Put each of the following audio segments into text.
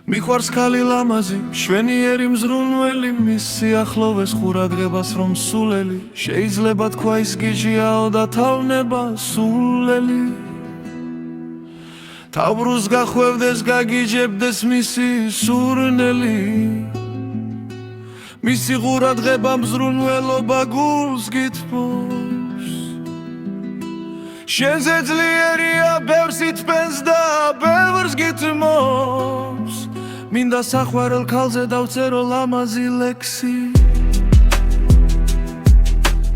მიყვარს ქალი ლამაზი, მშვენიერი მზრუნველი, მის სიახლოვეს ყურადღებას რომ სულელი, შეიძლება თქვა ის გიჟიაო და თავნება სულელი. თავბრუს გახვევდეს, გაგიჯებდეს მისი სურნელი, მისი ყურადღება მზრუნველობა გულს გითბობს. შენზე ძლიერია, ბევრს ითმენს და ბევრს გითმობს. მინდა საყვარელ ქალზე დავწერო ლამაზი ლექსი,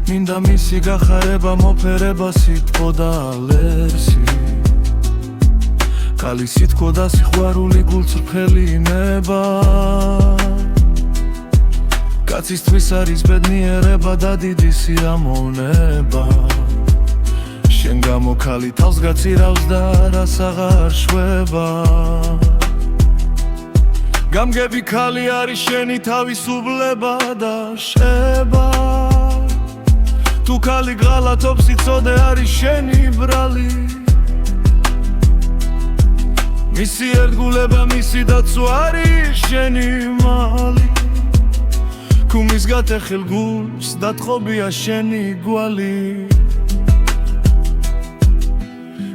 მინდა მისი გახარება მოფერება სიტყვა და ალერსი. ქალი სიტყვა და სიყვარული გულწრფელი ნება, კაცისთვის არის ბედნიერება და დიდი სიამოვნება. შენ გამო ქალი თავს გაწირავს და რას აღარ შვება, გამგები ქალი არის შენი თავისუფლება და შება. თუ ქალი ღალატობს იცოდე არის შენი ბრალი, მისი ერთგულება მისი დაცვა არის შენი მალი. ქუმის გატეხილ გულს დათხოვია შენი გვალი,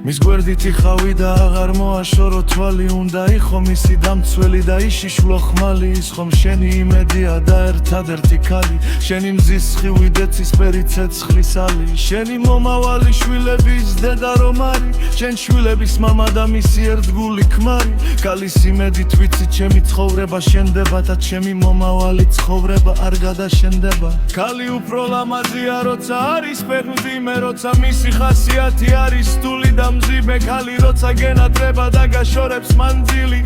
მის გვერდით იხავი და აღარ მოაშორო თვალი. უნდა იყო მისი დამცველი და იშიშვლო ხმალი, ის ხომ შენი იმედია და ერთადერთი ქალი. შენი მზის სხივი დეცისფერი ცეცხლის ალი, შენი მომავალი შვილების დედა რომ არის, შენ შვილების მამა და მისი ერთგული ქმარი. ქალის იმედით ვიცი ჩემი ცხოვრება შენდება და ჩემი მომავალი ცხოვრება არ გადაშენდება. ქალი უფრო ლამაზია როცა არის ფეხმძიმე, როცა მისი ხასიათი არის სტული და მძიმე. ქალი როცა გენატრება და გაშორებს მანძილი,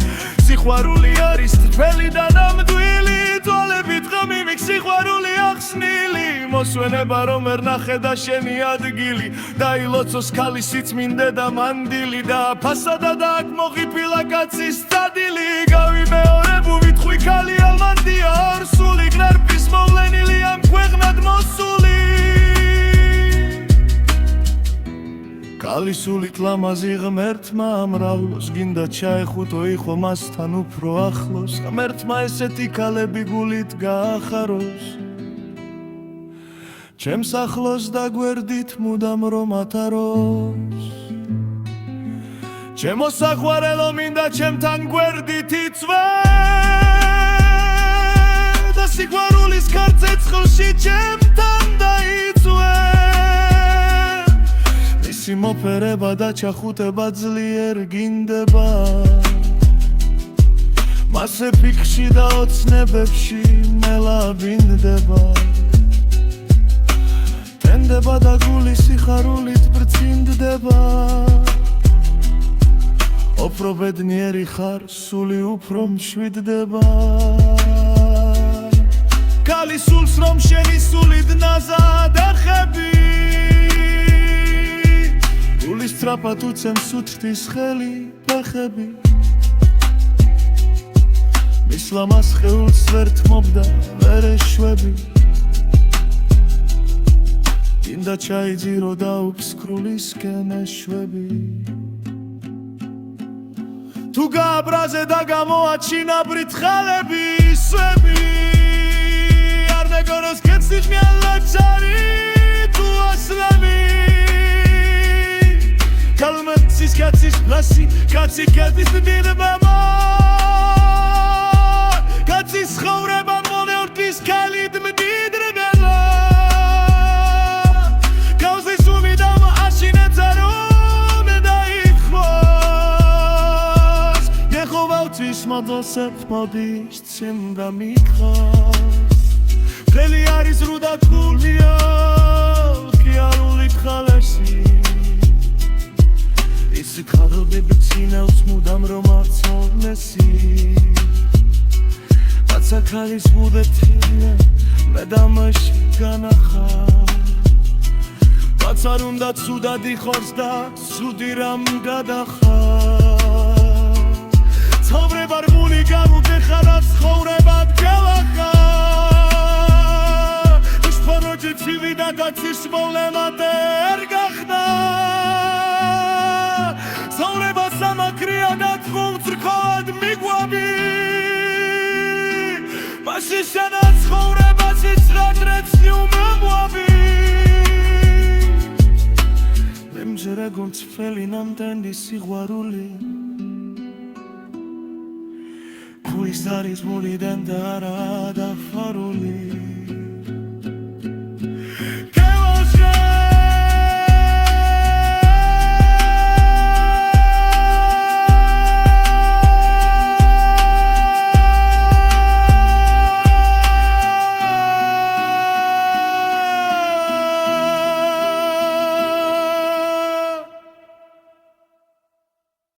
სიყვარული არის თრფელი და ნამდვილი. თვალებით ღამიმიქ სიყვარული ახსნილი, მოსვენება რომ ვერ ნახე და შენი ადგილი. დაილოცოს ქალის სიწმინდე და მანდილი, და ფასადა და აქ მოღიფილა კაცის წადილი. გავიმეორებუ ვიტყვი ქალი ალმანდია, ორსული გნერფის მოვლენილი ამ ქვეყნად მოსული. ქალი სულით ლამაზი ღმერთმა ამრავლოს, გინდა ჩაეხუტო იყო მასთან უფრო ახლოს. ღმერთმა ესეთი ქალები გულით გაახაროს, ჩემს ახლოს და გვერდით მუდამ რომ ათაროს. ჩემო საყვარელო მინდა ჩემთან გვერდით იცვე, და სიყვარულის ქარცეცხლში ჩემთან დაიწვე. მისი მოფერება და ჩახუტება ძლიერ გინდება, მასე ფიქრში და ოცნებებში მელაბინდება. თენდება და გული სიხარულით ბრწინდება, უფრო ბედნიერი ხარ სული უფრო მშვიდდება. ქალი სულს რომ შენი სულით ნაზად ახები, გულის სწრაფად უცემს უთრთის ხელი ფეხები. მის ლამაზ სხეულს ვერ თმობდა ვერ ეშვები, გინდა ჩაიძირო და უფსკრულისკენ ეშვები. თუ გააბრაზე და გამოაჩინა ბრითხალები ისვები, არ მეგონოს კეცით მიალაჩარი თუ ასლები. ქალმაცის კაცის ფლასი, კაცი კაცის დილბამა, კაცის ცხოვრება მონეორტის ქალით მდიდრებელა. კაუზის უმიდამ აშინეცა რომ დაიხმოს, ეხოვავთვის მადლსებ მოდის ციმდა მითხოს. ხელი არის რუდა გულია, ქიარულით ხალესი, ისი ქალები წინავს მუდამ რომ არწონესი. კაცა ქალის მუდეთია მე დამაში განახარ, კაც არ უნდა ცუდად იხოს და ცუდი რამ გადახარ. ცხოვრება რგული გამოგეხა და ცხოვრებად გელახარ, უშფაროჯი ცივი და კაცის მოვლენა ვერ გახდა. ცხოვრება სამაქრია და თხუმ წრქად მიგვაბი. გონ წფელი ნამდვილი სიყვარული ქულის არის მოლიდან და არა დაფარული